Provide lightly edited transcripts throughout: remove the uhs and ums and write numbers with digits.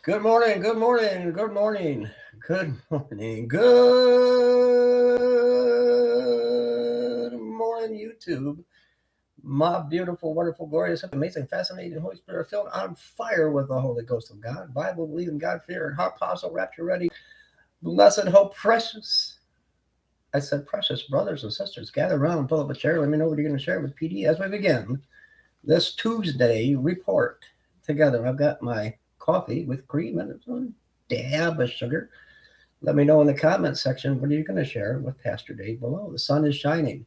Good morning, good morning, good morning, good morning, good morning, YouTube. My beautiful, wonderful, glorious, amazing, fascinating, Holy Spirit filled on fire with the Holy Ghost of God, Bible believing, God fearing, heart apostle, rapture ready, blessed, hope, precious. I said, precious brothers and sisters, gather around, pull up a chair. Let me know what you're going to share with PD as we begin this Tuesday report together. I've got my coffee with cream and a dab of sugar. Let me know in the comment section what are you going to share with Pastor Dave below. The sun is shining.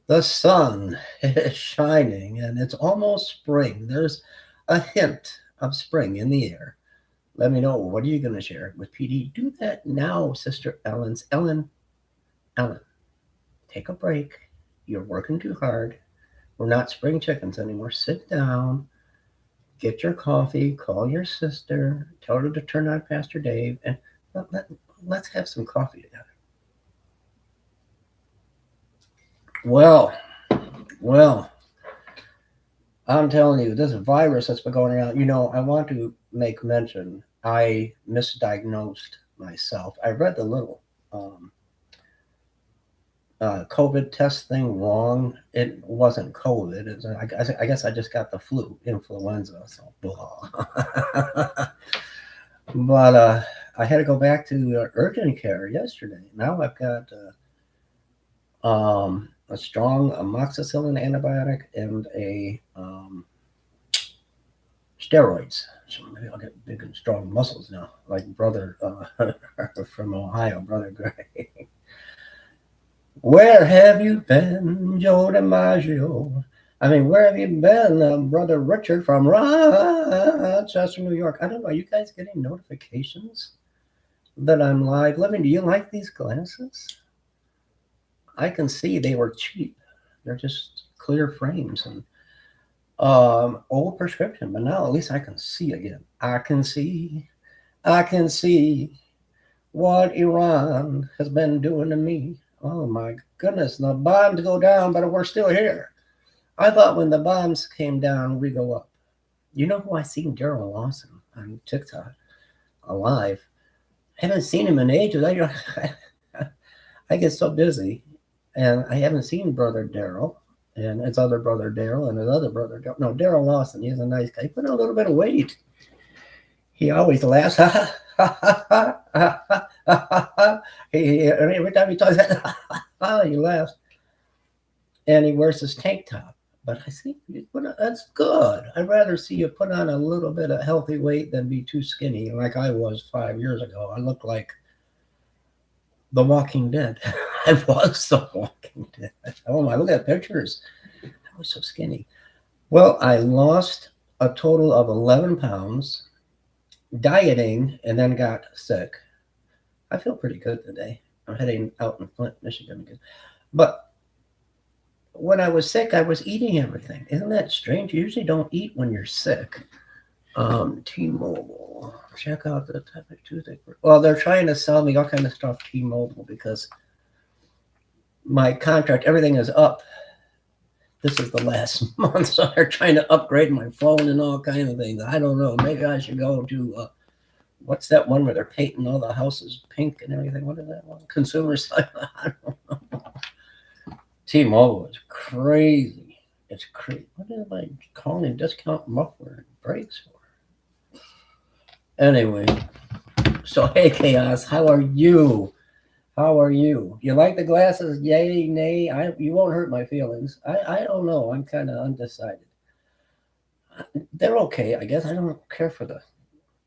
The sun is shining, and it's almost spring. There's a hint of spring in the air. Let me know what are you going to share with PD. Do that now, Sister Ellen, take a break. You're working too hard. We're not spring chickens anymore. Sit down, get your coffee, call your sister, tell her to turn on Pastor Dave, and let's have some coffee together. Well, well, I'm telling you, this virus that's been going around, I want to make mention. I misdiagnosed myself. I read the little COVID test thing wrong. It wasn't COVID. I guess I just got the flu, influenza. So blah. But I had to go back to urgent care yesterday. Now I've got a strong amoxicillin antibiotic and a steroids. So maybe I'll get big and strong muscles now, like brother from Ohio, brother Gray. Where have you been, Joe DiMaggio? I mean, where have you been, brother Richard from Rochester, New York? I don't know. Are you guys getting notifications that I'm live? Let me. Do you like these glasses? I can see they were cheap. They're just clear frames and old prescription, but now at least I can see again. I can see what Iran has been doing to me. Oh my goodness, the bombs go down, but we're still here. I thought when the bombs came down, we go up. You know who I seen? Daryl Lawson on TikTok, alive. I haven't seen him in ages. I get so busy, and I haven't seen brother Daryl and his other brother Daryl and his other brother Daryl. No, Daryl Lawson. He's a nice guy. He put on a little bit of weight. He always laughs. Every time he talks, he laughs, and he wears his tank top. But I see that's good. I'd rather see you put on a little bit of healthy weight than be too skinny, like I was 5 years ago. I looked like The Walking Dead. I was The Walking Dead. Oh my! Look at pictures. I was so skinny. Well, I lost a total of 11 pounds dieting, and then got sick. I feel pretty good today. I'm heading out in Flint, Michigan again. But when I was sick, I was eating everything. Isn't that strange? You usually don't eat when you're sick. T-Mobile. Check out the Topic Tuesday. Well, they're trying to sell me all kind of stuff, T-Mobile, because my contract, everything is up. This is the last month, so they're trying to upgrade my phone and all kind of things. I don't know. Maybe I should go to what's that one where they're painting all the houses pink and everything? What is that one? Consumer side. I don't know. T-Mobile is crazy. It's crazy. What am I calling discount muffler brakes for? Anyway, so hey, Chaos, how are you? How are you? You like the glasses? Yay, nay? You won't hurt my feelings. I don't know. I'm kind of undecided. They're okay, I guess. I don't care for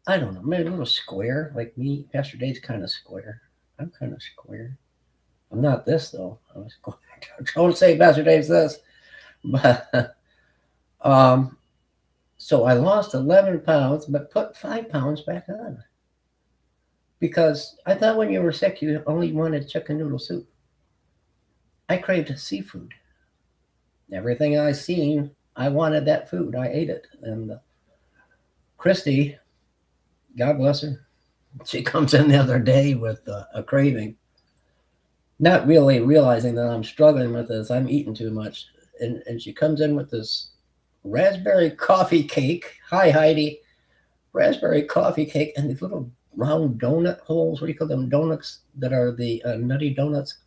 I don't know, maybe a little square like me. Pastor Dave's kind of square. I'm kind of square. I'm not this though. I'm square. Don't say Pastor Dave's this. But so I lost 11 pounds, but put 5 pounds back on. Because I thought when you were sick, you only wanted chicken noodle soup. I craved seafood. Everything I seen, I wanted that food. I ate it. And Christy, God bless her, she comes in the other day with a craving, not really realizing that I'm struggling with this. I'm eating too much. And she comes in with this raspberry coffee cake. Hi, Heidi. raspberry coffee cake and these little round donut holes. What do you call them? Donuts that are the nutty donuts.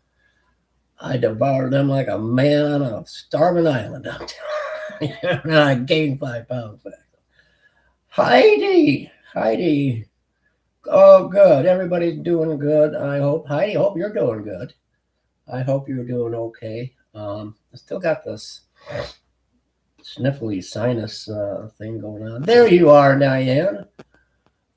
I devoured them like a man on a starving island out there. And I gained 5 pounds back. Heidi. Oh, good. Everybody's doing good. I hope. Heidi, hope you're doing good. I hope you're doing okay. I still got this sniffly sinus thing going on. There you are, Diane.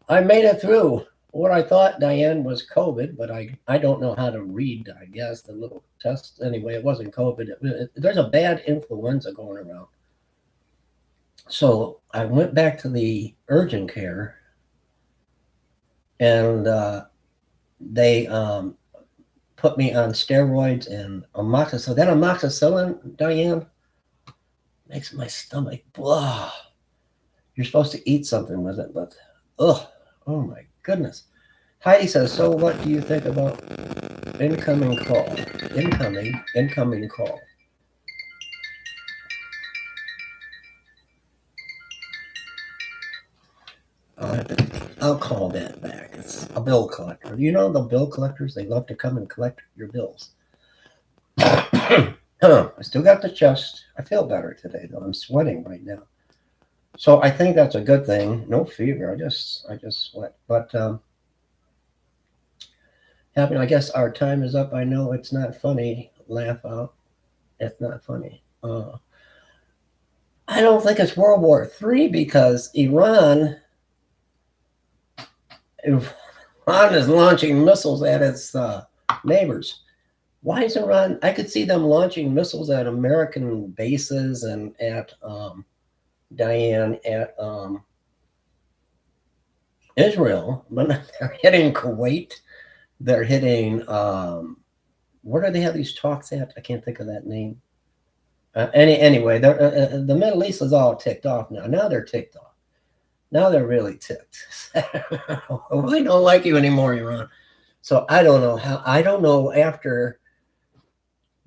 I made it through. What I thought, Diane, was COVID, but I don't know how to read, I guess, the little test. Anyway, it wasn't COVID. There's a bad influenza going around. So I went back to the urgent care, and they put me on steroids and amoxicillin. That amoxicillin, Diane, makes my stomach blah. You're supposed to eat something with it, but oh my goodness. Heidi says, so what do you think about incoming call? Incoming call. I'll call that back. It's a bill collector. You know the bill collectors, they love to come and collect your bills. I still got the chest. I feel better today, though. I'm sweating right now. So I think that's a good thing. No fever. I just sweat. But happy. I guess our time is up. I know it's not funny. Laugh out. It's not funny. I don't think it's World War III because Iran is launching missiles at its neighbors. Why is Iran? I could see them launching missiles at American bases and at Diane at Israel. But they're hitting Kuwait. They're hitting where do they have these talks at? I can't think of that name. Anyway, the Middle East is all ticked off now. Now they're ticked off. Now they're really ticked. We don't like you anymore, Iran. So I don't know how. I don't know after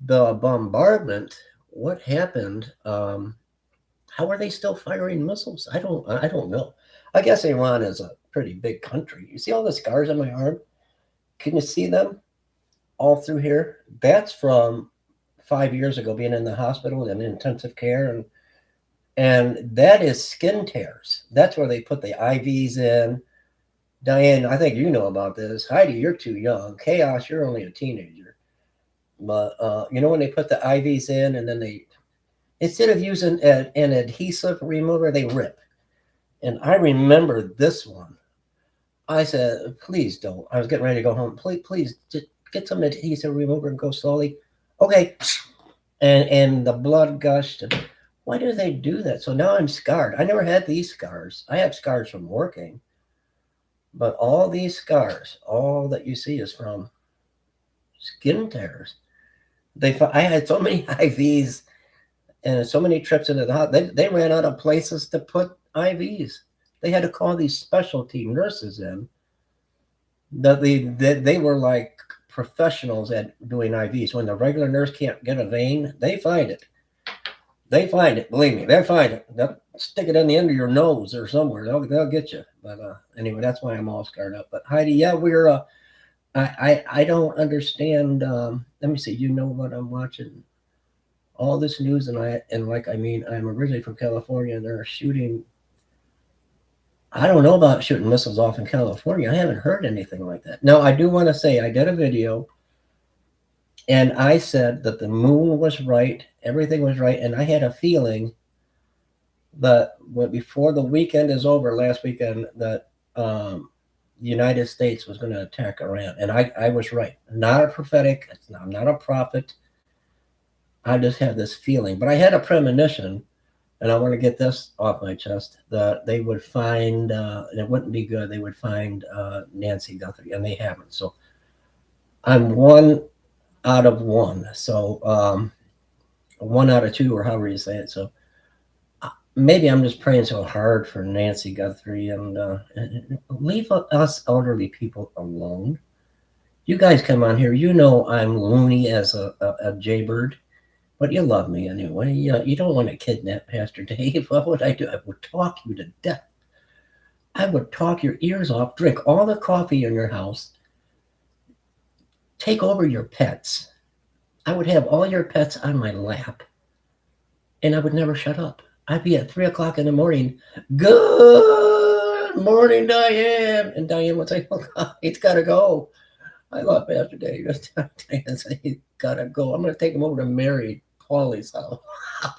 the bombardment what happened. How are they still firing missiles? I don't know. I guess Iran is a pretty big country. You see all the scars on my arm? Can you see them all through here? That's from 5 years ago being in the hospital in intensive care, and that is skin tears. That's where they put the IVs in. Diane, I think you know about this. Heidi, you're too young. Chaos, you're only a teenager. But you know when they put the IVs in and then they, instead of using an adhesive remover, they rip. And I remember this one. I said, please don't. I was getting ready to go home. Please just get some adhesive remover and go slowly. Okay. And the blood gushed. Why do they do that? So now I'm scarred. I never had these scars. I have scars from working. But all these scars, all that you see is from skin tears. I had so many IVs and so many trips into the hospital. They ran out of places to put IVs. They had to call these specialty nurses in. They were like professionals at doing IVs. When the regular nurse can't get a vein, they find it. They find it. Believe me, they'll find it. They'll stick it in the end of your nose or somewhere. They'll get you. But anyway, that's why I'm all scarred up. But Heidi, yeah, we're. I don't understand. Let me see. You know what I'm watching? All this news, and I'm originally from California, and they're shooting. I don't know about shooting missiles off in California. I haven't heard anything like that. Now, I do want to say I did a video, and I said that the moon was right, everything was right, and I had a feeling that before the weekend is over, last weekend, that the United States was going to attack Iran, and I was right. Not a prophetic. I'm not a prophet. I just had this feeling, but I had a premonition. And I want to get this off my chest, that they would find, and it wouldn't be good, they would find Nancy Guthrie, and they haven't. So I'm 1 out of 1. So 1 out of 2, or however you say it. So maybe I'm just praying so hard for Nancy Guthrie, and leave us elderly people alone. You guys come on here. You know I'm loony as a jaybird. But you love me anyway. You don't want to kidnap Pastor Dave. What would I do? I would talk you to death. I would talk your ears off, drink all the coffee in your house, take over your pets. I would have all your pets on my lap, and I would never shut up. I'd be at 3 o'clock in the morning. Good morning, Diane. And Diane would say, oh, he's got to go. I love Pastor Dave. Diane said, he's got to go. I'm going to take him over to Mary Paula's house.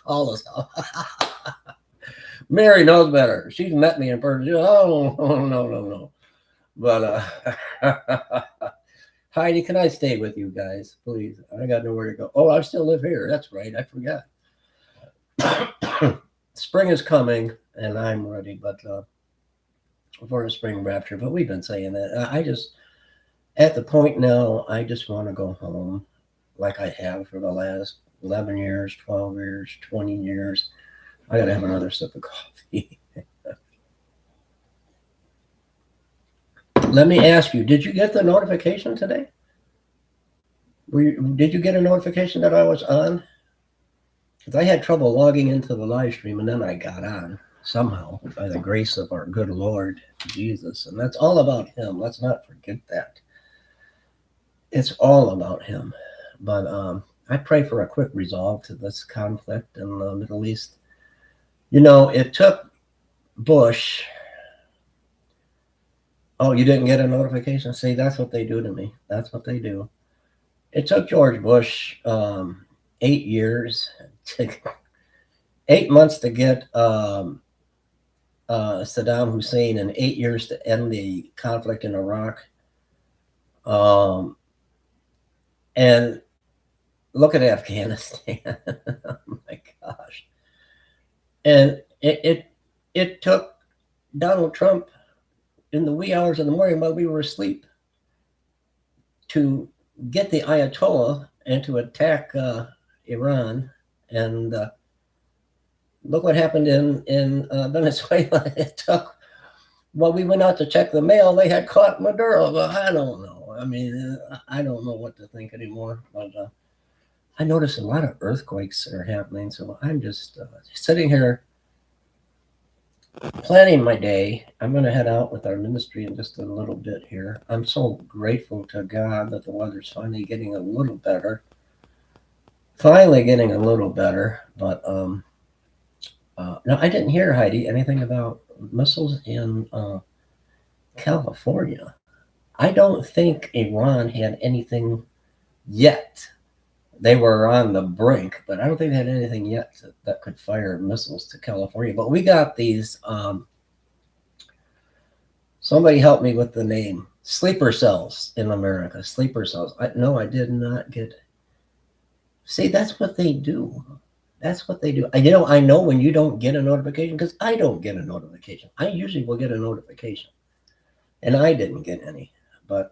Paula's house. Mary knows better. She's met me in person. Oh, no. But Heidi, can I stay with you guys, please? I got nowhere to go. Oh, I still live here. That's right. I forgot. Spring is coming, and I'm ready, but for a spring rapture. But we've been saying that. I just, at the point now, I just want to go home, like I have for the last 11 years, 12 years, 20 years. I got to have another sip of coffee. Let me ask you, did you get the notification today? Did you get a notification that I was on? Because I had trouble logging into the live stream, and then I got on somehow by the grace of our good Lord Jesus. And that's all about him. Let's not forget that. It's all about him. But I pray for a quick resolve to this conflict in the Middle East. You know, it took Bush. Oh, you didn't get a notification? See, that's what they do to me. That's what they do. It took George Bush 8 years, 8 months to get Saddam Hussein, and 8 years to end the conflict in Iraq. And look at Afghanistan. Oh my gosh. And it took Donald Trump in the wee hours of the morning while we were asleep to get the Ayatollah and to attack Iran. And look what happened in Venezuela. It took, well, we went out to check the mail. They had caught Maduro. Well, I don't know. I mean, I don't know what to think anymore. But I noticed a lot of earthquakes are happening. So I'm just sitting here planning my day. I'm going to head out with our ministry in just a little bit here. I'm so grateful to God that the weather's finally getting a little better. But no, I didn't hear, Heidi, anything about missiles in California. I don't think Iran had anything yet. They were on the brink, but I don't think they had anything yet that could fire missiles to California. But we got these, somebody help me with the name, sleeper cells in America, sleeper cells. No, I did not get. See, that's what they do. That's what they do. I know when you don't get a notification, because I don't get a notification. I usually will get a notification, and I didn't get any. But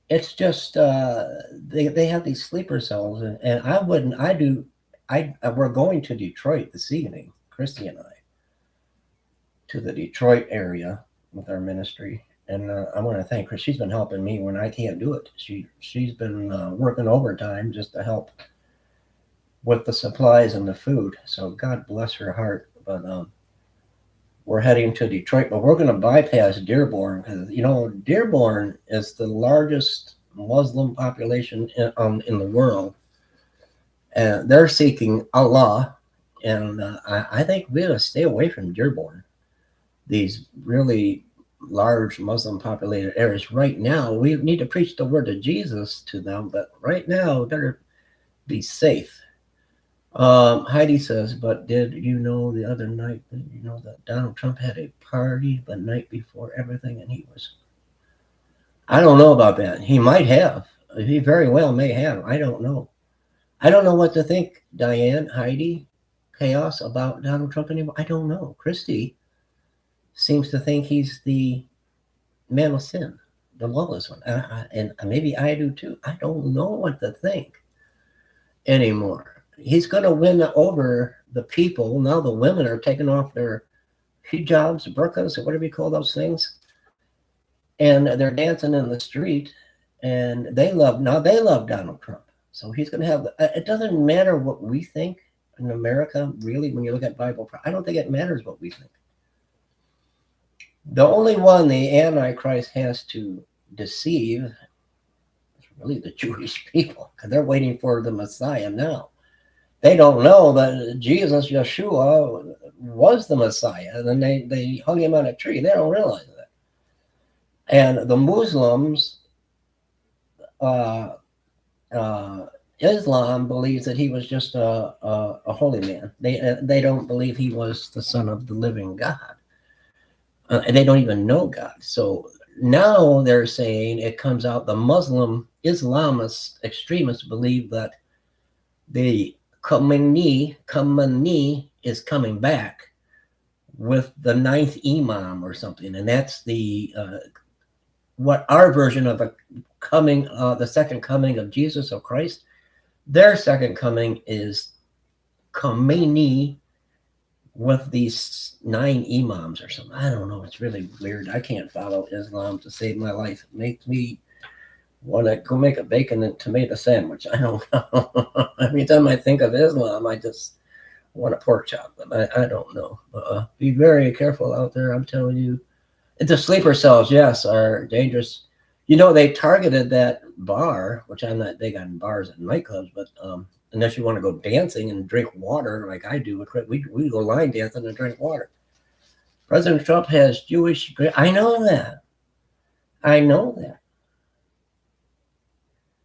it's just they have these sleeper cells, and we're going to Detroit this evening, Christy and I, to the Detroit area with our ministry. And I want to thank her. She's been helping me when I can't do it. She's been working overtime just to help with the supplies and the food. So God bless her heart. But we're heading to Detroit, but we're going to bypass Dearborn because, Dearborn is the largest Muslim population in the world. And they're seeking Allah. And I think we're going to stay away from Dearborn, these really large Muslim populated areas. Right now, we need to preach the word of Jesus to them, but right now, better be safe. Heidi says, but did you know the other night that Donald Trump had a party the night before everything, and I don't know about that. He might have. He very well may have. I don't know. I don't know what to think, Diane, Heidi, Chaos, about Donald Trump anymore. I don't know. Christy seems to think he's the man of sin, the lawless one. And maybe I do too. I don't know what to think anymore. He's going to win over the people. Now the women are taking off their hijabs, burqas, or whatever you call those things. And they're dancing in the street. And they love Donald Trump. So he's going to have, it doesn't matter what we think in America, really, when you look at Bible. I don't think it matters what we think. The only one the Antichrist has to deceive is really the Jewish people, because they're waiting for the Messiah now. They don't know that Jesus, Yeshua, was the Messiah, and then they hung him on a tree. They don't realize that. And the Muslims, Islam believes that he was just a holy man. They don't believe he was the son of the living God. And they don't even know God. So now they're saying it comes out, the Muslim Islamist extremists believe that the Khomeini is coming back with the ninth Imam or something. And that's the what our version of the coming, the second coming of Jesus, of Christ. Their second coming is Khomeini with these 9 imams or something. I don't know. It's really weird. I can't follow Islam to save my life. It makes me want to go make a bacon and tomato sandwich. I don't know. Every time I think of Islam, I just want a pork chop. But I don't know. Be very careful out there. I'm telling you. The sleeper cells, yes, are dangerous. You know, they targeted that bar, which I'm not big on bars and nightclubs, but unless you want to go dancing and drink water like I do, we go line dancing and drink water. President Trump has Jewish. I know that. I know that.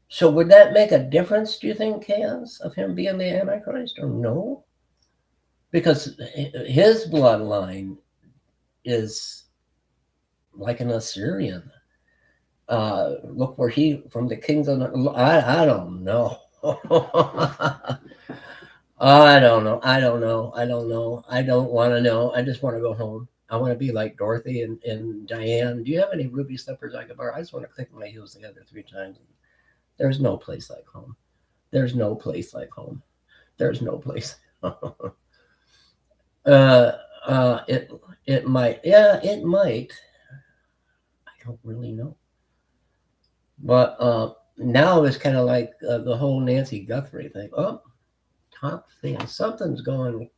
So would that make a difference, do you think, Chaos, of him being the Antichrist, or no? Because his bloodline is like an Assyrian. Look where he, from the kings of the, I don't know. I don't know. I don't want to know. I just want to go home. I want to be like Dorothy and Diane. Do you have any ruby slippers I could borrow? I just want to click my heels together 3 times. There's no place like home. There's no place like home. There's no place. It might. Yeah, it might. I don't really know. But now it's kind of like the whole Nancy Guthrie thing. Oh, top fan. Something's going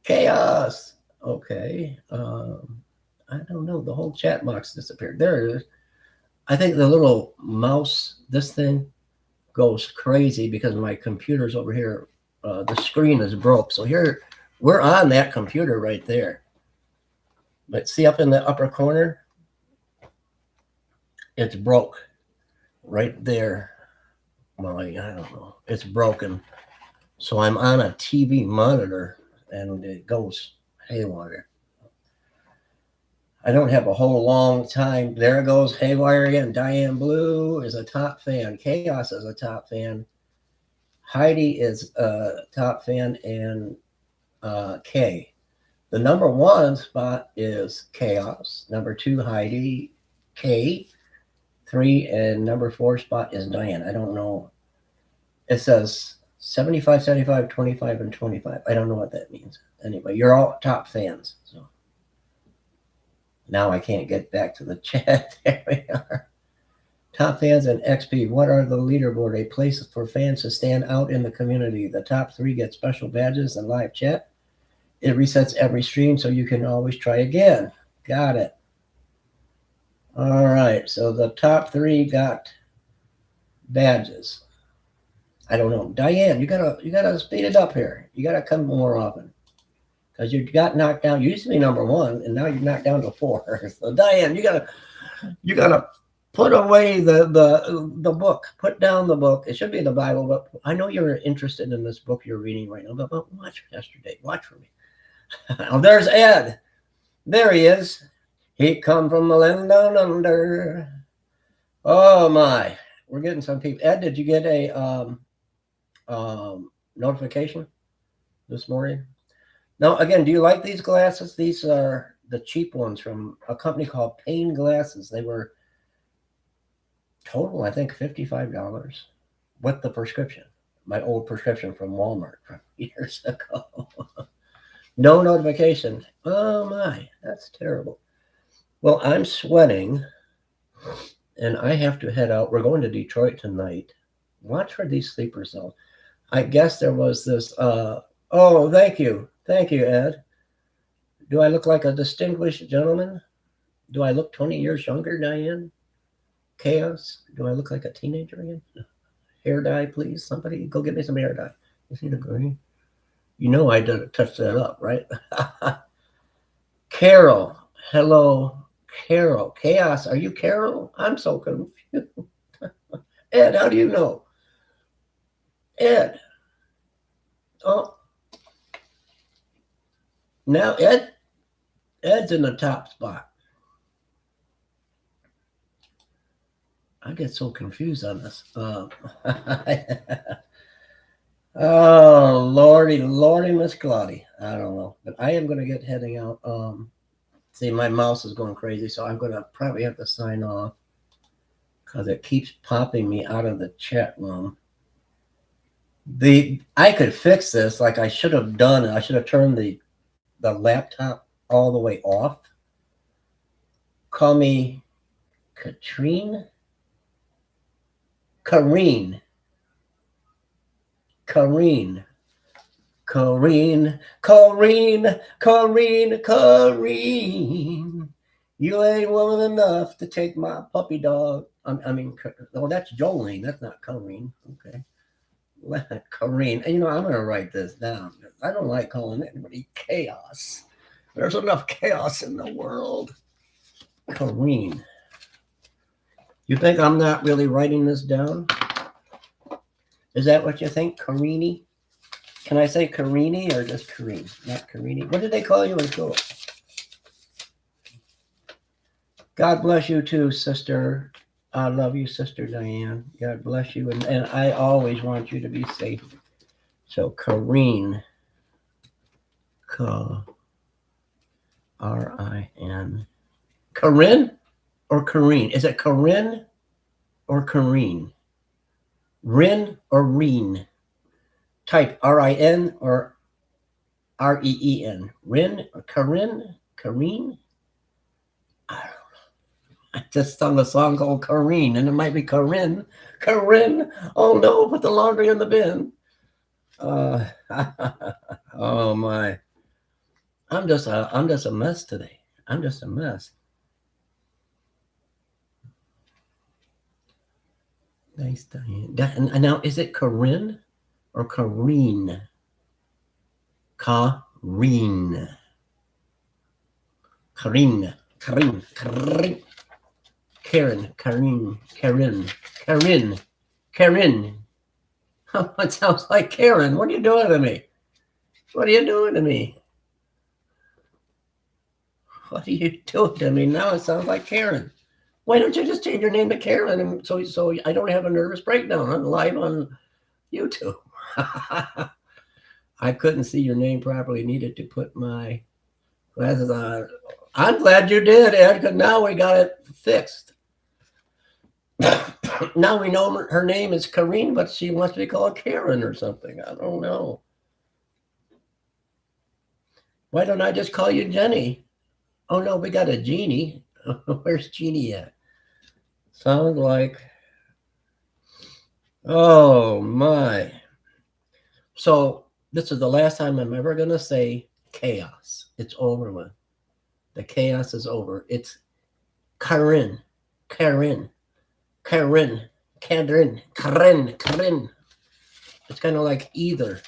chaos. Okay. I don't know. The whole chat box disappeared. There it is. I think the little mouse, this thing, goes crazy because my computer's over here. The screen is broke. So here, we're on that computer right there. But see up in the upper corner? It's broke right there. Well, I don't know. It's broken. So I'm on a TV monitor and it goes haywire. I don't have a whole long time. There it goes haywire again. Diane Blue is a top fan. Chaos is a top fan. Heidi is a top fan, and Kay. The number 1 spot is Chaos. Number 2, Heidi. Kay. 3 and number 4 spot is Diane. I don't know. It says 75, 75, 25, and 25. I don't know what that means. Anyway, you're all top fans. So now I can't get back to the chat. There we are. Top fans and XP. What are the leaderboard? A place for fans to stand out in the community. The top 3 get special badges and live chat. It resets every stream, so you can always try again. Got it. All right. So the top 3 got badges. I don't know. Diane, you gotta speed it up here. You gotta come more often. Because you got knocked down. You used to be number 1, and now you're knocked down to 4. So Diane, you gotta put away the book. Put down the book. It should be the Bible, but I know you're interested in this book you're reading right now. But watch yesterday. Watch for me. Oh, there's Ed. There he is. He come from the land down under. Oh my! We're getting some people. Ed, did you get a notification this morning? Now, again, do you like these glasses? These are the cheap ones from a company called Payne Glasses. They were total, I think, $55 with the prescription. My old prescription from Walmart from years ago. No notification. Oh my, that's terrible. Well, I'm sweating. and I have to head out. We're going to Detroit tonight. Watch for these sleepers, though. I guess there was this. Oh, thank you, Ed. Do I look like a distinguished gentleman? Do I look 20 years younger, Diane? Chaos. Do I look like a teenager again? Hair dye, please. Somebody go get me some hair dye. Is it a green? You know I did touch that up, right? Carol. Hello, Carol. Chaos. Are you Carol? I'm so confused. Ed, how do you know? Ed. Oh. Now Ed's in the top spot. I get so confused on this. Oh, Lordy, Miss Claudia. I don't know. But I am going to get heading out. See, my mouse is going crazy, so I'm going to probably have to sign off because it keeps popping me out of the chat room. I could fix this like I should have done it. I should have turned the laptop all the way off. Call me Kareen. You ain't woman enough to take my puppy dog. Oh, that's Jolene. That's not Kareen. Okay. Kareen. And I'm going to write this down. I don't like calling anybody chaos. There's enough chaos in the world. Kareen. You think I'm not really writing this down? Is that what you think, Kareeni? Can I say Kareeni or just Kareen? Not Kareeni. What did they call you in school? God bless you too, sister. I love you, Sister Diane. God bless you. And I always want you to be safe. So Kareen. R-I-N. Corinne or Kareen? Is it Corinne or Kareen? Rin or Reen? Type R-I-N or R-E-E-N. Rin or Corinne? Kareen? I don't know. I just sung a song called Kareen, and it might be Corinne. Corinne, oh no, put the laundry in the bin. Oh my. I'm just a mess today. I'm just a mess. Nice, Diane. And now, is it Corinne or Kareen? Kareen. Karen. Oh, it sounds like Karen. What are you doing to me? What are you doing to me? What are you doing to me? Now it sounds like Karen. Why don't you just change your name to Karen, and so I don't have a nervous breakdown? I'm live on YouTube. I couldn't see your name properly. Needed to put my glasses on. I'm glad you did, Ed, because now we got it fixed. Now we know her name is Kareen, but she wants to be called Karen or something. I don't know. Why don't I just call you Jenny? Oh, no, we got a Jeannie. Where's Jeannie at? Sounds like, oh my. So this is the last time I'm ever going to say chaos. It's over with. The chaos is over. It's Karen. It's kind of like either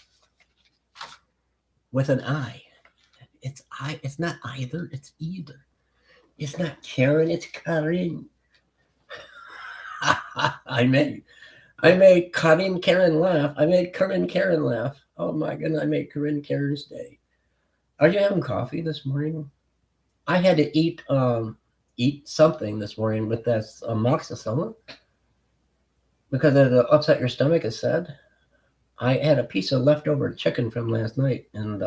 with an I. It's not either, it's either. It's not Karen, it's Karen. I made Karen laugh. I made Karen laugh. Oh my goodness, I made Karen's day. Are you having coffee this morning? I had to eat something this morning with that amoxicillin because it'll upset your stomach, it said. I had a piece of leftover chicken from last night, and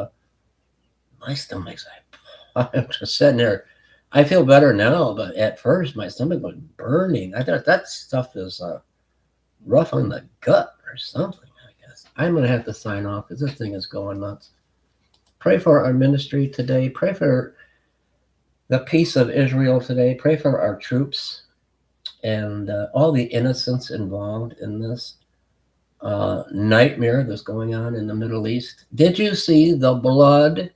my stomach's I'm just sitting there. I feel better now, but at first my stomach was burning. I thought that stuff is rough on the gut or something, I guess. I'm going to have to sign off because this thing is going nuts. Pray for our ministry today. Pray for the peace of Israel today. Pray for our troops. and all the innocents involved in this nightmare that's going on in the Middle East. Did you see the blood?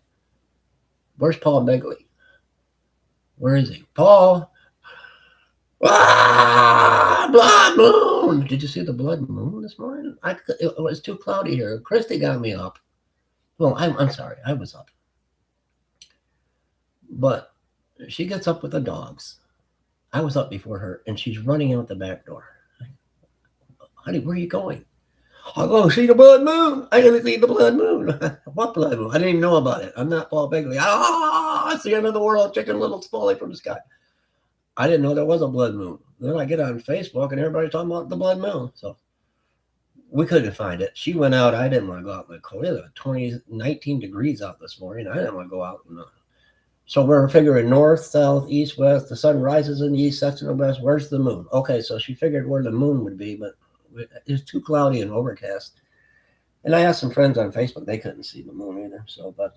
Where's Paul Begley? Where is he? Paul! Ah, blood moon! Did you see the blood moon this morning? It was too cloudy here. Christy got me up. Well, I'm sorry. I was up. But she gets up with the dogs. I was up before her, and she's running out the back door. Honey, where are you going? I'll go see the blood moon. I gotta see the blood moon. What blood moon? I didn't even know about it. I'm not Paul Begley. It's the end of the world. Chicken Little's falling from the sky. I didn't know there was a blood moon. Then I get on Facebook, and everybody's talking about the blood moon. So we couldn't find it. She went out. I didn't want to go out in the cold. It was 19 degrees out this morning. I didn't want to go out. So we're figuring north, south, east, west. The sun rises in the east, sets in the west. Where's the moon? Okay, so she figured where the moon would be, but it was too cloudy and overcast. And I asked some friends on Facebook. They couldn't see the moon either. So, but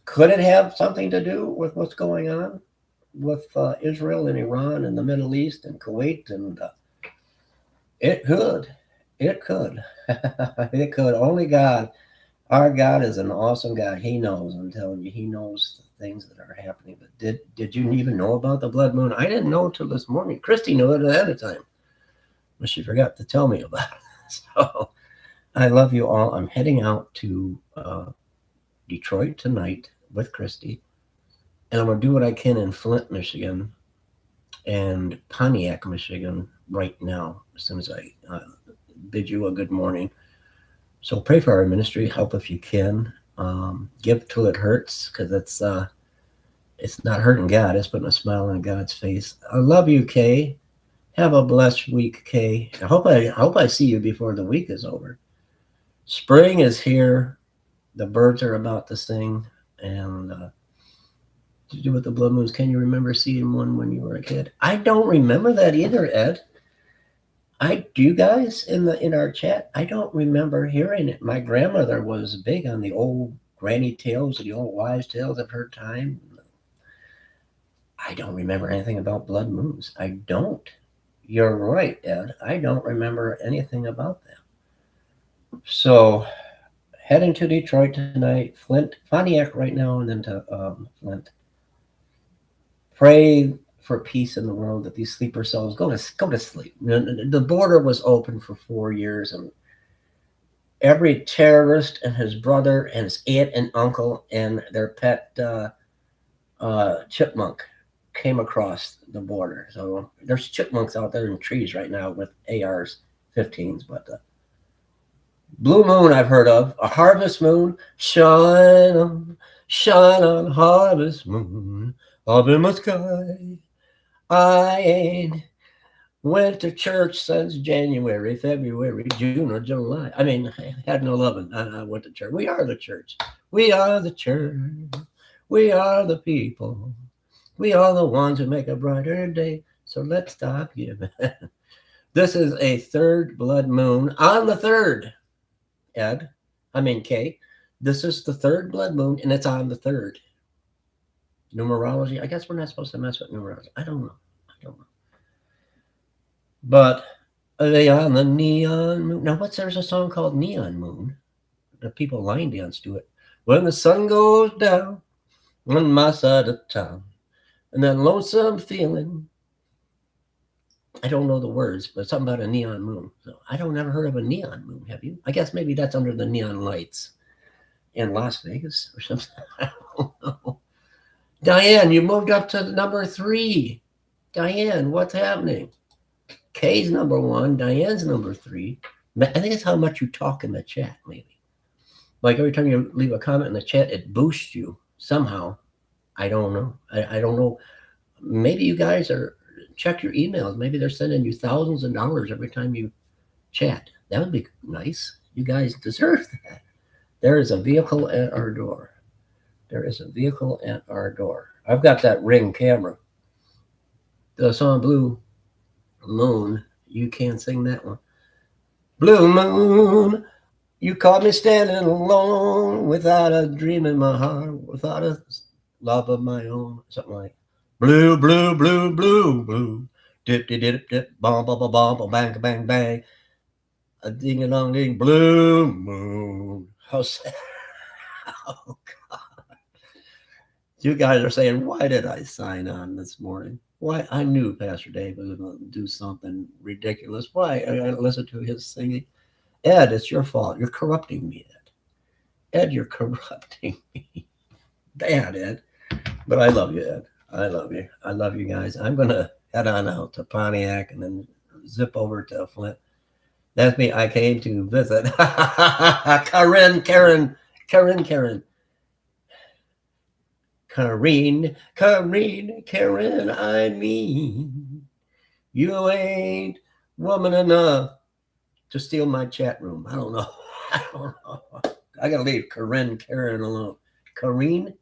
could it have something to do with what's going on with Israel and Iran and the Middle East and Kuwait? And it could. It could. It could. Only God. Our God is an awesome God. He knows. I'm telling you, He knows the things that are happening. But did you even know about the blood moon? I didn't know until this morning. Christy knew it ahead of time, but she forgot to tell me about it. So I love you all. I'm heading out to Detroit tonight with Christy, and I'm going to do what I can in Flint, Michigan, and Pontiac, Michigan right now, as soon as I bid you a good morning. So pray for our ministry. Help if you can. Give till it hurts, because it's not hurting God. It's putting a smile on God's face. I love you, Kay. Have a blessed week, Kay. I hope I see you before the week is over. Spring is here. The birds are about to sing. And to do with the blood moons, can you remember seeing one when you were a kid? I don't remember that either, Ed. I do, guys, in our chat. I don't remember hearing it. My grandmother was big on the old granny tales, the old wives' tales of her time. I don't remember anything about blood moons. I don't. You're right, Ed. I don't remember anything about them. So, heading to Detroit tonight, Pontiac right now, and then to Flint. Pray for peace in the world, that these sleeper cells go to sleep. The border was open for 4 years, and every terrorist and his brother and his aunt and uncle and their pet chipmunk came across the border. So there's chipmunks out there in trees right now with AR-15s. But blue moon I've heard of, a harvest moon, shine on, harvest moon, up in the sky. I ain't went to church since January, February, June, or July. I mean, I had no loving. I went to church. We are the church. We are the church. We are the people. We are the ones who make a brighter day. So let's stop giving. This is a third blood moon on the 3rd, Ed. Kay. This is the 3rd blood moon, and it's on the 3rd. Numerology. I guess we're not supposed to mess with numerology. I don't know. But are they on the neon moon? Now, there's a song called Neon Moon. The people line dance to it. When the sun goes down on my side of town, and that lonesome feeling. I don't know the words, but something about a neon moon. So I don't ever heard of a neon moon. Have you? I guess maybe that's under the neon lights in Las Vegas or something. I don't know. Diane, you moved up to number 3. Diane, what's happening? Kay's number 1. Diane's number 3. I think it's how much you talk in the chat, maybe. Like every time you leave a comment in the chat, it boosts you somehow. I don't know. I don't know. Maybe you guys check your emails. Maybe they're sending you thousands of dollars every time you chat. That would be nice. You guys deserve that. There is a vehicle at our door. There is a vehicle at our door. I've got that Ring camera. The song Blue Moon. You can't sing that one. Blue moon, you caught me standing alone, without a dream in my heart, without a love of my own. Something like blue, blue, blue, blue, blue. Dip, dip, dip, dip, bomb, bomb, bomb, bomb, bang, bang, bang. A ding a dong ding, blue moon. How sad. Oh, you guys are saying, why did I sign on this morning? Why? I knew Pastor Dave was going to do something ridiculous. Why? I listened to his singing. Ed, it's your fault. You're corrupting me, Ed. Ed, you're corrupting me. Bad, Ed. But I love you, Ed. I love you. I love you guys. I'm going to head on out to Pontiac and then zip over to Flint. That's me. I came to visit. Karen, Karen, Karen, Karen. Kareen, Kareen, Karen, I mean, you ain't woman enough to steal my chat room. I don't know. I don't know. I gotta leave Karen, Karen alone. Kareen,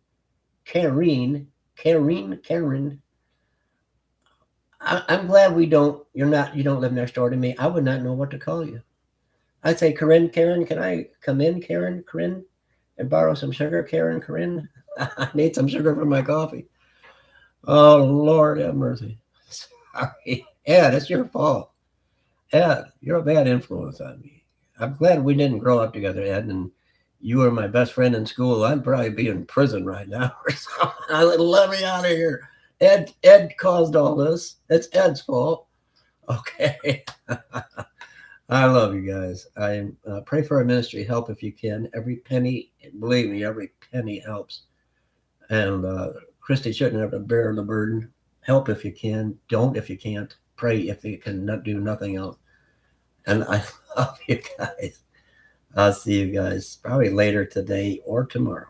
Kareen, Kareen, Karen. I'm glad you don't live next door to me. I would not know what to call you. I'd say, Karen, Karen, can I come in, Karen, Karen, and borrow some sugar, Karen, Karen? I need some sugar for my coffee. Oh, Lord have mercy. Sorry. Ed, it's your fault. Ed, you're a bad influence on me. I'm glad we didn't grow up together, Ed, and you were my best friend in school. I'd probably be in prison right now or something. Let me out of here. Ed caused all this. It's Ed's fault. Okay. I love you guys. I pray for our ministry. Help if you can. Every penny, believe me, every penny helps. And Christy shouldn't have to bear the burden. Help if you can. Don't if you can't. Pray if you can do nothing else. And I love you guys. I'll see you guys probably later today or tomorrow.